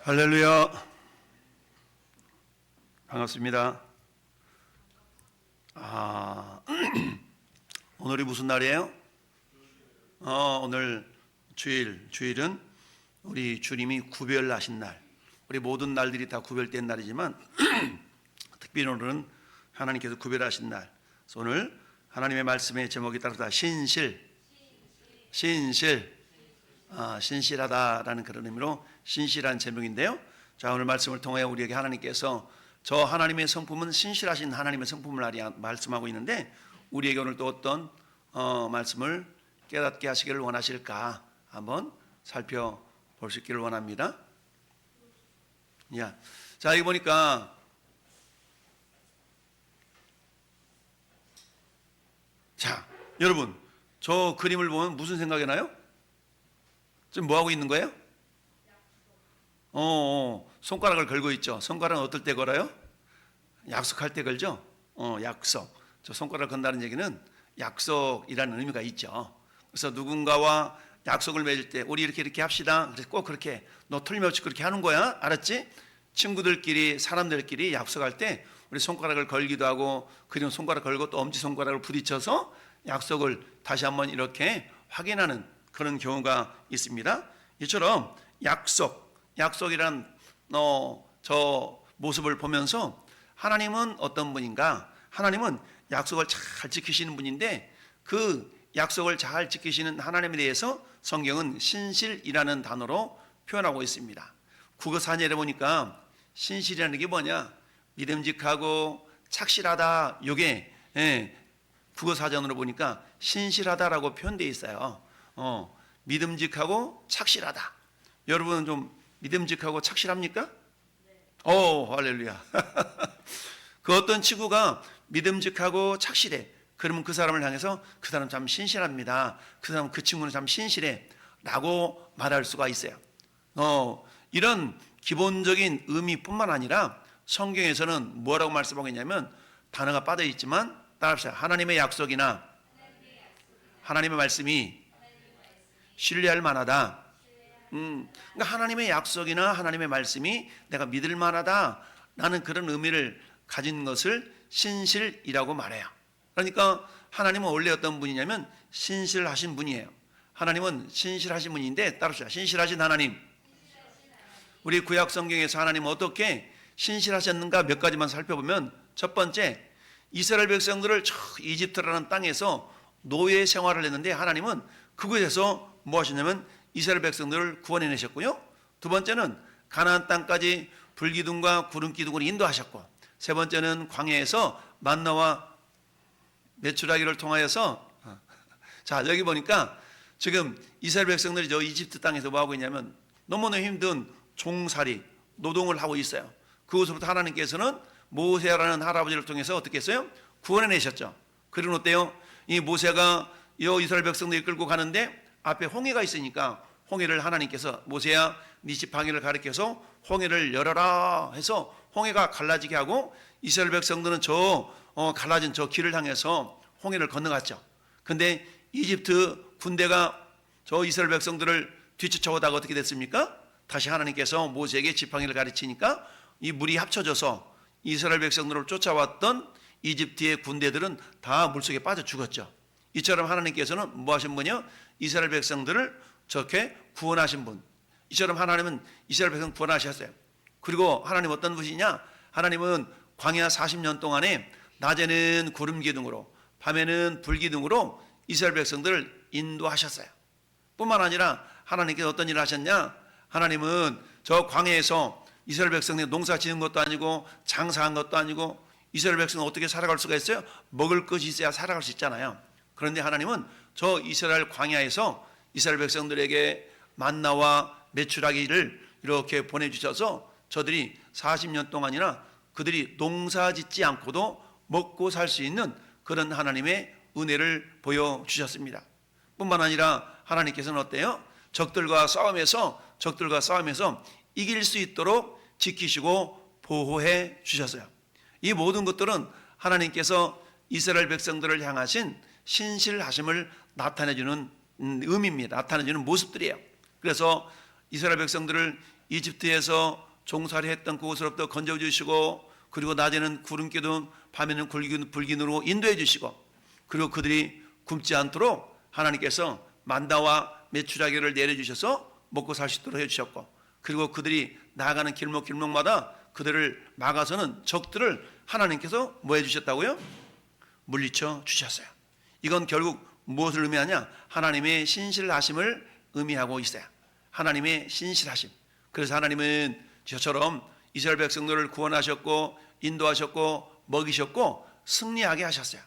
할렐루야. 반갑습니다. 오늘이 무슨 날이에요? 오늘 주일은 우리 주님이 구별하신 날. 우리 모든 날들이 다 구별된 날이지만 특별히 오늘은 하나님께서 구별하신 날. 그래서 오늘 하나님의 말씀의 제목에 따라서 신실하다라는 그런 의미로 신실한 제목인데요. 자, 오늘 말씀을 통해 우리에게 하나님께서 저 하나님의 성품은 신실하신 하나님의 성품을 말씀하고 있는데, 우리에게 오늘 또 어떤 말씀을 깨닫게 하시기를 원하실까 한번 살펴볼 수 있기를 원합니다. 자, 여기 보니까 자, 여러분, 저 그림을 보면 무슨 생각이 나요? 지금 뭐 하고 있는 거예요? 손가락을 걸고 있죠. 손가락은 어떨 때 걸어요? 약속할 때 걸죠. 약속. 저 손가락을 건다는 얘기는 약속이라는 의미가 있죠. 그래서 누군가와 약속을 맺을 때 우리 이렇게 합시다. 그래서 꼭 그렇게 너 틀림없이 그렇게 하는 거야. 알았지? 친구들끼리 사람들끼리 약속할 때 우리 손가락을 걸기도 하고, 그리고 손가락 걸고 또 엄지손가락을 부딪혀서 약속을 다시 한번 이렇게 확인하는 그런 경우가 있습니다. 이처럼 약속이란 저 모습을 보면서 하나님은 어떤 분인가? 하나님은 약속을 잘 지키시는 분인데, 그 약속을 잘 지키시는 하나님에 대해서 성경은 신실이라는 단어로 표현하고 있습니다. 국어 사전에 보니까 신실이라는 게 뭐냐? 믿음직하고 착실하다. 요게 국어 사전으로 보니까 신실하다라고 표현되어 있어요. 믿음직하고 착실하다. 여러분은 좀 믿음직하고 착실합니까? 할렐루야. 그 어떤 친구가 믿음직하고 착실해. 그러면 그 사람을 향해서 그 사람 참 신실합니다. 그 친구는 참 신실해. 라고 말할 수가 있어요. 이런 기본적인 의미뿐만 아니라 성경에서는 뭐라고 말씀하고 있냐면, 단어가 빠져 있지만 따라합시다. 하나님의 약속이나 하나님의 말씀이 신뢰할 만하다. 그러니까 하나님의 약속이나 하나님의 말씀이 내가 믿을 만하다 라는 그런 의미를 가진 것을 신실이라고 말해요. 그러니까 하나님은 원래 어떤 분이냐면 신실하신 분이에요. 하나님은 신실하신 분인데, 따라합시다. 신실하신 하나님. 우리 구약 성경에서 하나님은 어떻게 신실하셨는가 몇 가지만 살펴보면, 첫 번째, 이스라엘 백성들을 저 이집트라는 땅에서 노예 생활을 했는데 하나님은 그곳에서 뭐 하셨냐면 이스라엘 백성들을 구원해내셨고요. 두 번째는 가나안 땅까지 불기둥과 구름기둥으로 인도하셨고, 세 번째는 광야에서 만나와 메추라기를 통하여서 자, 여기 보니까 지금 이스라엘 백성들이 저 이집트 땅에서 뭐 하고 있냐면 너무나 힘든 종살이 노동을 하고 있어요. 그것으로부터 하나님께서는 모세라는 할아버지를 통해서 어떻게 했어요? 구원해내셨죠. 그리고 어때요? 이 모세가 이 이스라엘 백성들이 끌고 가는데 앞에 홍해가 있으니까 홍해를 하나님께서 모세야 네 지팡이를 가리켜서 홍해를 열어라 해서 홍해가 갈라지게 하고, 이스라엘 백성들은 갈라진 저 길을 향해서 홍해를 건너갔죠. 근데 이집트 군대가 저 이스라엘 백성들을 뒤쫓아오다가 어떻게 됐습니까? 다시 하나님께서 모세에게 지팡이를 가르치니까 이 물이 합쳐져서 이스라엘 백성들을 쫓아왔던 이집트의 군대들은 다 물속에 빠져 죽었죠. 이처럼 하나님께서는 뭐 하신 분이요? 이스라엘 백성들을 저렇게 구원하신 분. 이처럼 하나님은 이스라엘 백성 구원하셨어요. 그리고 하나님 어떤 분이냐? 하나님은 광야 40년 동안에 낮에는 구름 기둥으로 밤에는 불 기둥으로 이스라엘 백성들을 인도하셨어요. 뿐만 아니라 하나님께서 어떤 일을 하셨냐? 하나님은 저 광야에서 이스라엘 백성들이 농사 지은 것도 아니고 장사한 것도 아니고, 이스라엘 백성은 어떻게 살아갈 수가 있어요? 먹을 것이 있어야 살아갈 수 있잖아요. 그런데 하나님은 저 이스라엘 광야에서 이스라엘 백성들에게 만나와 메추라기를 이렇게 보내주셔서 저들이 40년 동안이나 그들이 농사 짓지 않고도 먹고 살 수 있는 그런 하나님의 은혜를 보여주셨습니다. 뿐만 아니라 하나님께서는 어때요? 적들과 싸움에서 이길 수 있도록 지키시고 보호해 주셨어요. 이 모든 것들은 하나님께서 이스라엘 백성들을 향하신 신실하심을 나타내주는 의미입니다. 나타내주는 모습들이에요. 그래서 이스라엘 백성들을 이집트에서 종살이 했던 그곳으로부터 건져주시고, 그리고 낮에는 구름기둥, 밤에는 불기둥으로 인도해 주시고, 그리고 그들이 굶지 않도록 하나님께서 만다와 메추라기를 내려주셔서 먹고 살 수 있도록 해주셨고, 그리고 그들이 나아가는 길목마다 그들을 막아서는 적들을 하나님께서 뭐 해주셨다고요? 물리쳐 주셨어요. 이건 결국 무엇을 의미하냐? 하나님의 신실하심을 의미하고 있어요. 하나님의 신실하심. 그래서 하나님은 저처럼 이스라엘 백성들을 구원하셨고, 인도하셨고, 먹이셨고, 승리하게 하셨어요.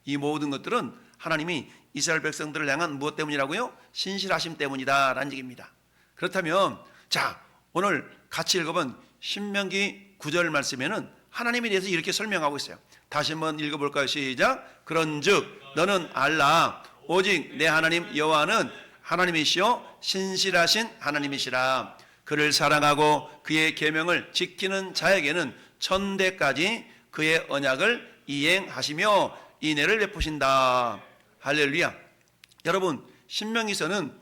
이 모든 것들은 하나님이 이스라엘 백성들을 향한 무엇 때문이라고요? 신실하심 때문이다 라는 얘기입니다. 그렇다면 자, 오늘 같이 읽어본 신명기 9절 말씀에는 하나님에 대해서 이렇게 설명하고 있어요. 다시 한번 읽어볼까요? 시작. 그런즉 너는 알라, 오직 내 하나님 여호와는 하나님이시요 신실하신 하나님이시라. 그를 사랑하고 그의 계명을 지키는 자에게는 천대까지 그의 언약을 이행하시며 인애를 베푸신다. 할렐루야. 여러분, 신명기서는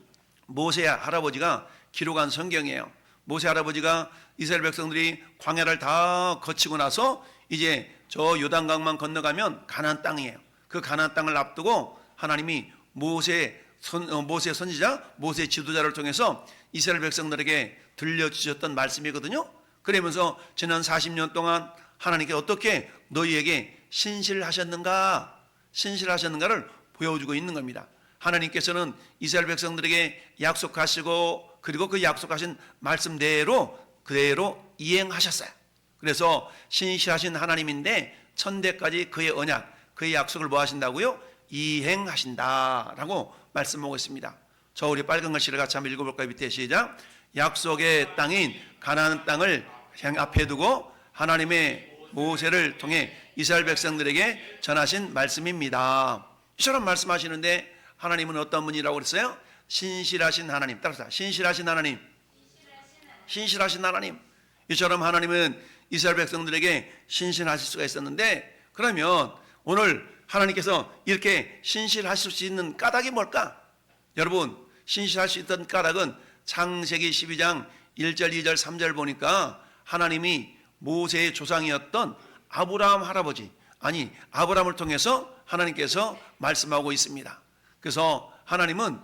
모세 할아버지가 기록한 성경이에요. 모세 할아버지가 이스라엘 백성들이 광야를 다 거치고 나서 이제 저 요단강만 건너가면 가나안 땅이에요. 그 가나안 땅을 앞두고 하나님이 모세 선지자, 모세 지도자를 통해서 이스라엘 백성들에게 들려주셨던 말씀이거든요. 그러면서 지난 40년 동안 하나님께 어떻게 너희에게 신실하셨는가를 보여주고 있는 겁니다. 하나님께서는 이스라엘 백성들에게 약속하시고, 그리고 그 약속하신 말씀대로 그대로 이행하셨어요. 그래서 신실하신 하나님인데 천대까지 그의 언약, 그의 약속을 뭐 하신다고요? 이행하신다라고 말씀하고 있습니다. 저 우리 빨간 글씨를 같이 한번 읽어볼까요? 밑에 시작. 약속의 땅인 가나안 땅을 앞에 두고 하나님의 모세를 통해 이스라엘 백성들에게 전하신 말씀입니다. 이처럼 말씀하시는데 하나님은 어떤 분이라고 그랬어요? 신실하신 하나님. 따라서 신실하신 하나님. 신실하신 하나님. 이처럼 하나님은 이스라엘 백성들에게 신실하실 수가 있었는데, 그러면 오늘 하나님께서 이렇게 신실하실 수 있는 까닭이 뭘까? 여러분, 신실할 수 있던 까닭은 창세기 12장 1절, 2절, 3절 보니까 하나님이 모세의 조상이었던 아브라함 할아버지, 아브라함을 통해서 하나님께서 말씀하고 있습니다. 그래서 하나님은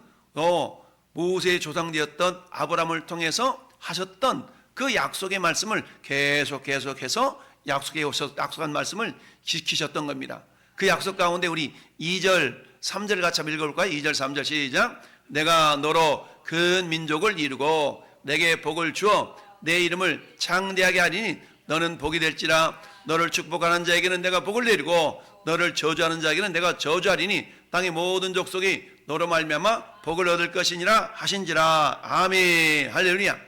모세의 조상되었던 아브라함을 통해서 하셨던 그 약속의 말씀을 계속해서 약속한 말씀을 지키셨던 겁니다. 그 약속 가운데 우리 2절, 3절 같이 한번 읽어볼까요? 2절, 3절 시작. 내가 너로 큰 민족을 이루고 내게 복을 주어 내 이름을 창대하게 하리니 너는 복이 될지라. 너를 축복하는 자에게는 내가 복을 내리고 너를 저주하는 자에게는 내가 저주하리니 땅의 모든 족속이 너로 말미암아 복을 얻을 것이니라 하신지라. 아멘. 할렐루야.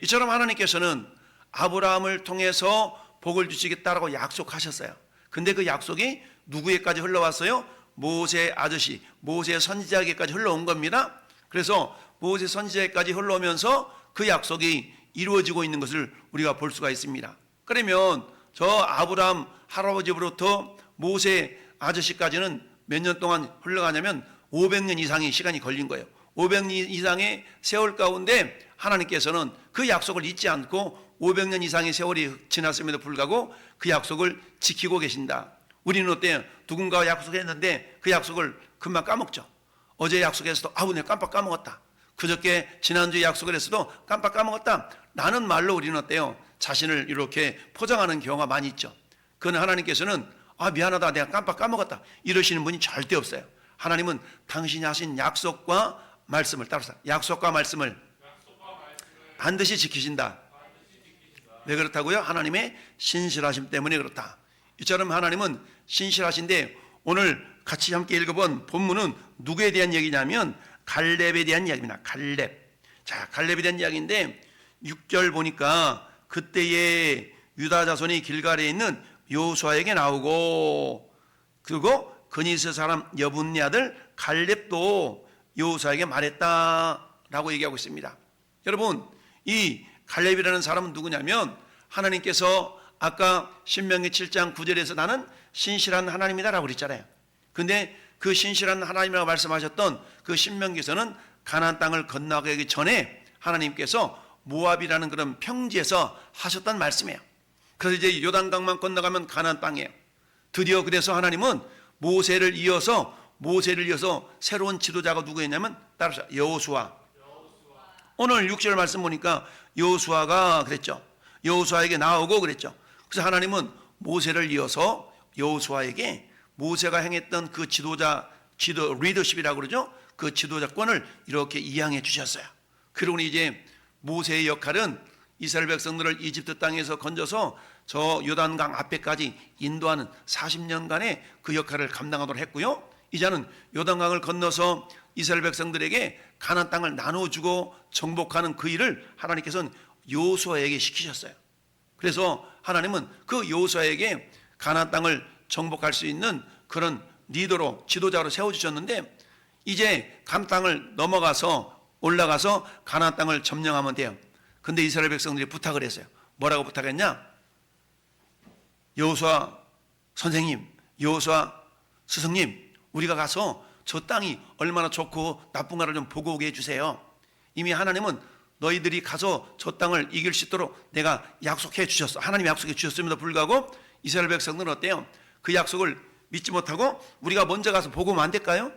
이처럼 하나님께서는 아브라함을 통해서 복을 주시겠다라고 약속하셨어요. 근데 그 약속이 누구에까지 흘러왔어요? 모세 아저씨, 모세 선지자에게까지 흘러온 겁니다. 그래서 모세 선지자에까지 흘러오면서 그 약속이 이루어지고 있는 것을 우리가 볼 수가 있습니다. 그러면 저 아브라함 할아버지로부터 모세 아저씨까지는 몇 년 동안 흘러가냐면 500년 이상의 시간이 걸린 거예요. 500년 이상의 세월 가운데 하나님께서는 그 약속을 잊지 않고 500년 이상의 세월이 지났음에도 불구하고 그 약속을 지키고 계신다. 우리는 어때요? 누군가와 약속했는데 그 약속을 금방 까먹죠. 어제 약속했어도 내가 깜빡 까먹었다. 그저께 지난주에 약속을 했어도 깜빡 까먹었다. 라는 말로 우리는 어때요? 자신을 이렇게 포장하는 경우가 많이 있죠. 그건 하나님께서는 미안하다, 내가 깜빡 까먹었다, 이러시는 분이 절대 없어요. 하나님은 당신이 하신 약속과 말씀을, 따라서 약속과 말씀을 반드시 지키신다. 왜 그렇다고요? 하나님의 신실하심 때문에 그렇다. 이처럼 하나님은 신실하신데, 오늘 같이 함께 읽어본 본문은 누구에 대한 얘기냐면 갈렙에 대한 이야기입니다. 갈렙. 자, 갈렙에 대한 이야기인데 6절 보니까 그때의 유다 자손이 길갈에 있는 여호수아에게 나오고, 그리고 그니스 사람 여분네 아들 갈렙도 여호수아에게 말했다라고 얘기하고 있습니다. 여러분, 이 갈렙이라는 사람은 누구냐면 하나님께서 아까 신명기 7장 9절에서 나는 신실한 하나님이다라고 그랬잖아요. 근데 그 신실한 하나님이라고 말씀하셨던 그 신명기에서는 가나안 땅을 건너가기 전에 하나님께서 모압이라는 그런 평지에서 하셨단 말씀이에요. 그래서 이제 요단강만 건너가면 가나안 땅이에요. 드디어 그래서 하나님은 모세를 이어서 새로운 지도자가 누구였냐면 따라서 여호수아. 오늘 6절 말씀 보니까 여호수아가 그랬죠. 여호수아에게 나오고 그랬죠. 그래서 하나님은 모세를 이어서 여호수아에게 모세가 행했던 그 리더십이라고 그러죠. 그 지도자권을 이렇게 이양해 주셨어요. 그리고 이제 모세의 역할은 이스라엘 백성들을 이집트 땅에서 건져서 저 요단강 앞에까지 인도하는 40년간의 그 역할을 감당하도록 했고요. 이제는 요단강을 건너서 이스라엘 백성들에게 가나안 땅을 나눠주고 정복하는 그 일을 하나님께서는 여호수아에게 시키셨어요. 그래서 하나님은 그 여호수아에게 가나안 땅을 정복할 수 있는 그런 리더로 지도자로 세워주셨는데 이제 가나안 땅을 올라가서 가나안 땅을 점령하면 돼요. 근데 이스라엘 백성들이 부탁을 했어요. 뭐라고 부탁했냐? 여호수아 선생님, 여호수아 스승님, 우리가 가서 저 땅이 얼마나 좋고 나쁜가를 좀 보고 오게 해주세요. 이미 하나님은 너희들이 가서 저 땅을 이길 수 있도록 내가 약속해 주셨어. 하나님이 약속해 주셨음에도 불구하고 이스라엘 백성들은 어때요? 그 약속을 믿지 못하고 우리가 먼저 가서 보고 오면 안 될까요?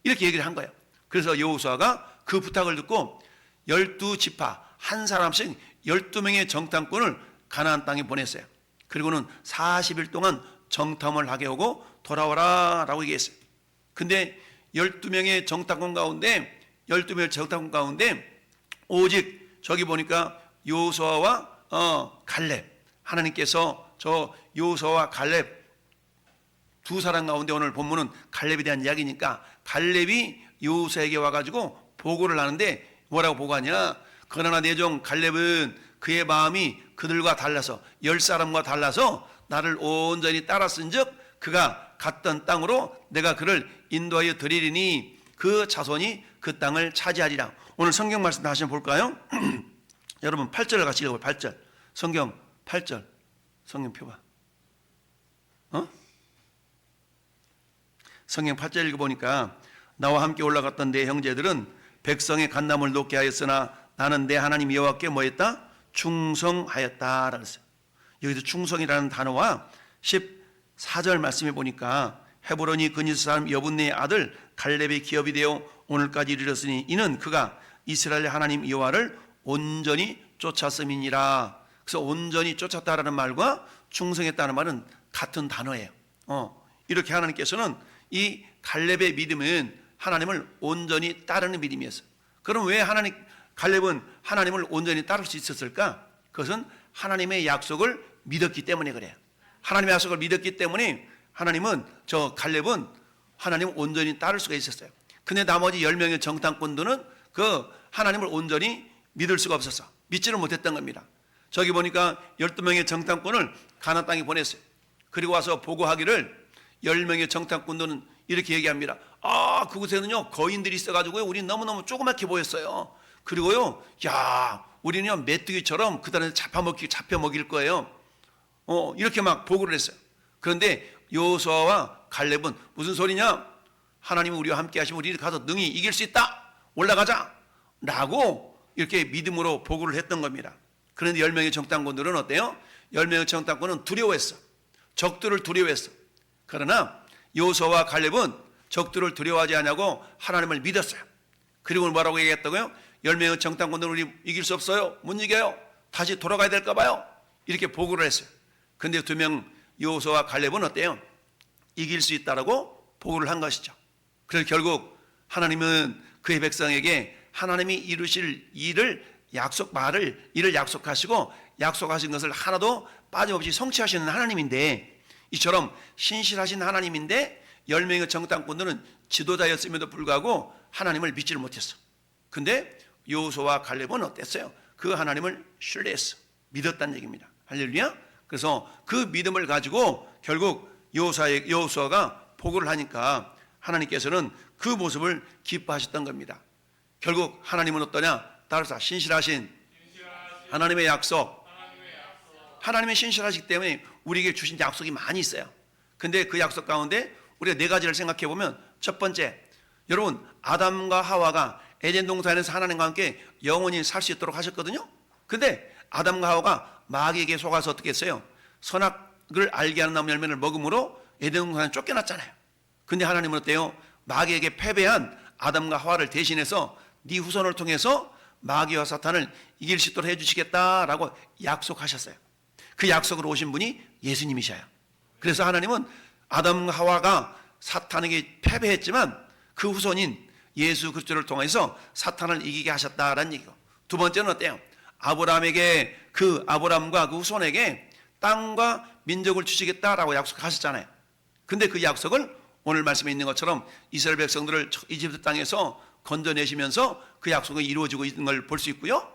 이렇게 얘기를 한 거예요. 그래서 여호수아가 그 부탁을 듣고 12지파 한 사람씩 12명의 정탐꾼을 가나안 땅에 보냈어요. 그리고는 40일 동안 정탐을 하게 오고 돌아오라 라고 얘기했어요. 근데 12명의 정탐꾼 가운데 오직 저기 보니까 여호수아와 갈렙, 하나님께서 저 여호수아와 갈렙 두 사람 가운데 오늘 본문은 갈렙에 대한 이야기니까 갈렙이 여호수아에게 와가지고 보고를 하는데 뭐라고 보고하냐? 그러나 내 종 갈렙은 그의 마음이 그들과 달라서 10사람과 달라서 나를 온전히 따랐은즉 그가 갔던 땅으로 내가 그를 인도하여 드리리니 그 자손이 그 땅을 차지하리라. 오늘 성경 말씀 다시 한번 볼까요? 여러분 8절을 같이 읽어봐요. 8절 성경 8절 성경 펴봐. 성경 8절 읽어보니까 나와 함께 올라갔던 내 형제들은 백성의 간남을 높게 하였으나 나는 내 하나님 여호와께 뭐했다? 충성하였다 그랬어요. 여기서 충성이라는 단어와 14절 말씀해 보니까 헤브론이 그니스 사람 여분네의 아들 갈렙의 기업이 되어 오늘까지 이르렀으니 이는 그가 이스라엘 하나님 여호와를 온전히 쫓았음이니라. 그래서 온전히 쫓았다라는 말과 충성했다는 말은 같은 단어예요. 이렇게 하나님께서는 이 갈렙의 믿음은 하나님을 온전히 따르는 믿음이었어요. 그럼 왜 갈렙은 하나님을 온전히 따를 수 있었을까? 그것은 하나님의 약속을 믿었기 때문에 그래요. 하나님의 약속을 믿었기 때문에 갈렙은 하나님을 온전히 따를 수가 있었어요. 근데 나머지 10명의 정탐꾼들은 그 하나님을 온전히 믿을 수가 없었어. 믿지를 못했던 겁니다. 저기 보니까 12명의 정탐꾼을 가나안 땅에 보냈어요. 그리고 와서 보고하기를 10명의 정탐꾼들은 이렇게 얘기합니다. 그곳에는요 거인들이 있어가지고요 우리 너무너무 조그맣게 보였어요. 그리고요 우리는요 메뚜기처럼 그들한테 잡혀 먹일 거예요. 이렇게 막 보고를 했어요. 그런데 여호수아와 갈렙은 무슨 소리냐? 하나님이 우리와 함께 하시면 우리 가서 능히 이길 수 있다. 올라가자 라고 이렇게 믿음으로 보고를 했던 겁니다. 그런데 10명의 정탐꾼들은 어때요? 10명의 정탐꾼은 두려워했어. 적들을 두려워했어. 그러나 여호수아와 갈렙은 적들을 두려워하지 않냐고 하나님을 믿었어요. 그리고 뭐라고 얘기했다고요? 10명의 정탐꾼들은 우리 이길 수 없어요. 못 이겨요. 다시 돌아가야 될까 봐요. 이렇게 보고를 했어요. 근데 2명 여호수아와 갈렙은 어때요? 이길 수 있다라고 보고를 한 것이죠. 그래서 결국 하나님은 그의 백성에게 하나님이 이루실 일을 약속하시고 약속하신 것을 하나도 빠짐없이 성취하시는 하나님인데, 이처럼 신실하신 하나님인데 10명의 정탐꾼들은 지도자였음에도 불구하고 하나님을 믿지를 못했어. 근데 여호수아와 갈렙은 어땠어요? 그 하나님을 신뢰했어. 믿었다는 얘기입니다. 할렐루야. 그래서 그 믿음을 가지고 결국 여호수아가 보고를 하니까 하나님께서는 그 모습을 기뻐하셨던 겁니다. 결국 하나님은 어떠냐? 따라서 신실하신 하나님의 약속. 하나님의 신실하시기 때문에 우리에게 주신 약속이 많이 있어요. 근데 그 약속 가운데 우리가 4가지를 생각해 보면, 첫 번째, 여러분 아담과 하와가 에덴 동산에서 하나님과 함께 영원히 살 수 있도록 하셨거든요. 근데 아담과 하와가 마귀에게 속아서 어떻게 했어요? 선악을 알게 하는 나무 열매를 먹음으로 에덴 동산에 쫓겨났잖아요. 근데 하나님은 어때요? 마귀에게 패배한 아담과 하와를 대신해서 네 후손을 통해서 마귀와 사탄을 이길 수 있도록 해주시겠다라고 약속하셨어요. 그 약속으로 오신 분이 예수님이셔요. 그래서 하나님은 아담과 하와가 사탄에게 패배했지만 그 후손인 예수 그리스도를 통해서 사탄을 이기게 하셨다라는 얘기고, 두 번째는 어때요? 아브라함에게, 그 아브라함과 그 후손에게 땅과 민족을 주시겠다라고 약속하셨잖아요. 근데 그 약속을 오늘 말씀에 있는 것처럼 이스라엘 백성들을 이집트 땅에서 건져내시면서 그 약속이 이루어지고 있는 걸 볼 수 있고요.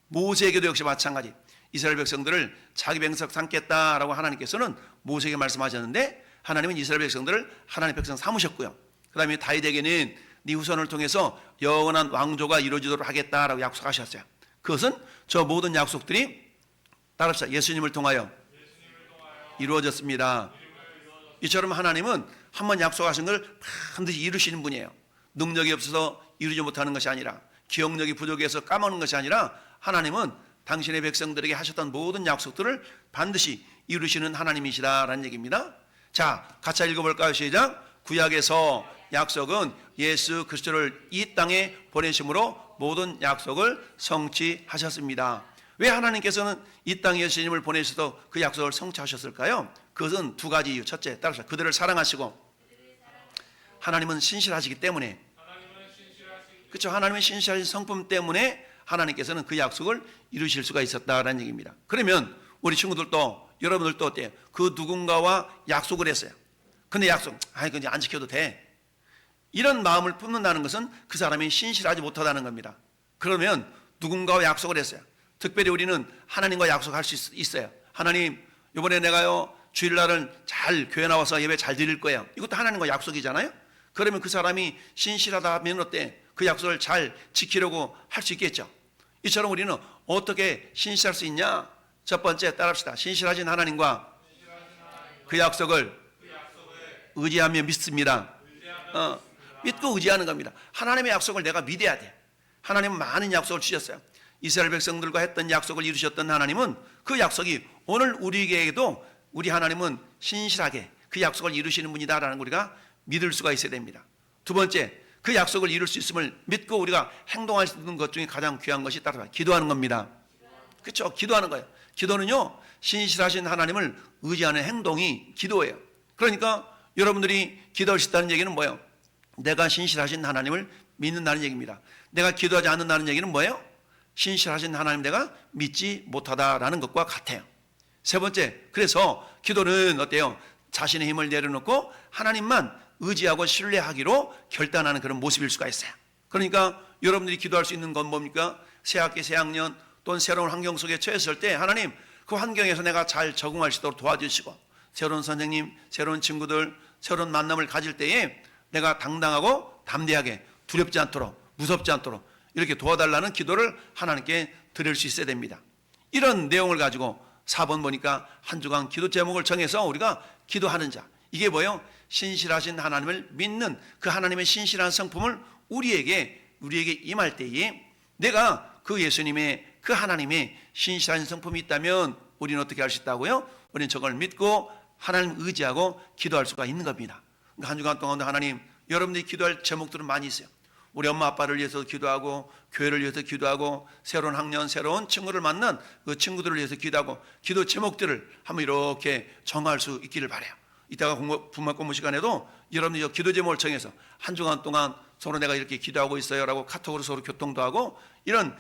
모세에게도 역시 마찬가지, 이스라엘 백성들을 자기 백성 삼겠다라고 하나님께서는 모세에게 말씀하셨는데, 하나님은 이스라엘 백성들을 하나님의 백성 삼으셨고요. 그 다음에 다윗에게는 네 후손을 통해서 영원한 왕조가 이루어지도록 하겠다라고 약속하셨어요. 그것은 저 모든 약속들이 따라합시다. 예수님을 통하여 이루어졌습니다. 이처럼 하나님은 한번 약속하신 걸 반드시 이루시는 분이에요. 능력이 없어서 이루지 못하는 것이 아니라, 기억력이 부족해서 까먹는 것이 아니라, 하나님은 당신의 백성들에게 하셨던 모든 약속들을 반드시 이루시는 하나님이시다라는 얘기입니다. 자, 같이 읽어볼까요? 시작. 구약에서 약속은 예수 그리스도를 이 땅에 보내심으로 모든 약속을 성취하셨습니다. 왜 하나님께서는 이 땅에 예수님을 보내셔서 그 약속을 성취하셨을까요? 그것은 두 가지 이유. 첫째, 따라서 그들을 사랑하시고, 하나님은 신실하시기 때문에, 그렇죠? 하나님의 신실하신 성품 때문에 하나님께서는 그 약속을 이루실 수가 있었다라는 얘기입니다. 그러면 우리 친구들도, 여러분들도 어때요? 그 누군가와 약속을 했어요. 근데 약속, 그냥 안 지켜도 돼, 이런 마음을 품는다는 것은 그 사람이 신실하지 못하다는 겁니다. 그러면 누군가와 약속을 했어요. 특별히 우리는 하나님과 약속할 수 있어요. 하나님, 이번에 내가요 주일날은 잘 교회 나와서 예배 잘 드릴 거예요. 이것도 하나님과 약속이잖아요. 그러면 그 사람이 신실하다 하면 어때? 그 약속을 잘 지키려고 할 수 있겠죠. 이처럼 우리는 어떻게 신실할 수 있냐? 첫 번째, 따라합시다. 신실하신 하나님과 그 약속을 의지하며 믿습니다. 믿고 의지하는 겁니다. 하나님의 약속을 내가 믿어야 돼. 하나님은 많은 약속을 주셨어요. 이스라엘 백성들과 했던 약속을 이루셨던 하나님은 그 약속이 오늘 우리에게도, 우리 하나님은 신실하게 그 약속을 이루시는 분이다라는 걸 우리가 믿을 수가 있어야 됩니다. 두 번째, 그 약속을 이룰 수 있음을 믿고 우리가 행동할 수 있는 것 중에 가장 귀한 것이 따라 기도하는 겁니다. 그렇죠? 기도하는 거예요. 기도는요, 신실하신 하나님을 의지하는 행동이 기도예요. 그러니까 여러분들이 기도할 수 있다는 얘기는 뭐예요? 내가 신실하신 하나님을 믿는다는 얘기입니다. 내가 기도하지 않는다는 얘기는 뭐예요? 신실하신 하나님 내가 믿지 못하다라는 것과 같아요. 세 번째, 그래서 기도는 어때요? 자신의 힘을 내려놓고 하나님만 의지하고 신뢰하기로 결단하는 그런 모습일 수가 있어요. 그러니까 여러분들이 기도할 수 있는 건 뭡니까? 새 학기, 새 학년 또는 새로운 환경 속에 처했을 때 하나님, 그 환경에서 내가 잘 적응할 수 있도록 도와주시고, 새로운 선생님, 새로운 친구들, 새로운 만남을 가질 때에 내가 당당하고 담대하게, 두렵지 않도록, 무섭지 않도록 이렇게 도와달라는 기도를 하나님께 드릴 수 있어야 됩니다. 이런 내용을 가지고 4번 보니까 한 주간 기도 제목을 정해서 우리가 기도하는 자, 이게 뭐예요? 신실하신 하나님을 믿는 그 하나님의 신실한 성품을 우리에게 임할 때에 내가 그 예수님의, 그 하나님의 신실한 성품이 있다면 우리는 어떻게 할 수 있다고요? 우리는 저걸 믿고 하나님 의지하고 기도할 수가 있는 겁니다. 그러니까 한 주간 동안 하나님, 여러분들이 기도할 제목들은 많이 있어요. 우리 엄마 아빠를 위해서 기도하고, 교회를 위해서 기도하고, 새로운 학년, 새로운 친구를 만난 그 친구들을 위해서 기도하고, 기도 제목들을 한번 이렇게 정할 수 있기를 바라요. 이따가 분만 공부 시간에도 여러분들이 기도 제목을 정해서 한 주간 동안 서로 내가 이렇게 기도하고 있어요 라고 카톡으로 서로 교통도 하고, 이런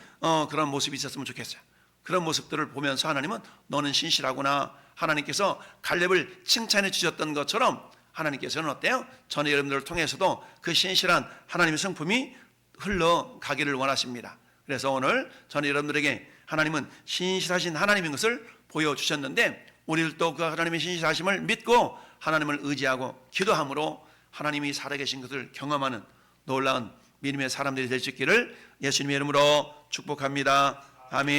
그런 모습이 있었으면 좋겠어요. 그런 모습들을 보면서 하나님은 너는 신실하구나, 하나님께서 갈렙을 칭찬해 주셨던 것처럼 하나님께서는 어때요? 저는 여러분들을 통해서도 그 신실한 하나님의 성품이 흘러가기를 원하십니다. 그래서 오늘 저는 여러분들에게 하나님은 신실하신 하나님인 것을 보여주셨는데, 우리들도 그 하나님의 신실하심을 믿고 하나님을 의지하고 기도함으로 하나님이 살아계신 것을 경험하는 놀라운 믿음의 사람들이 될 수 있기를 예수님의 이름으로 축복합니다. 아멘.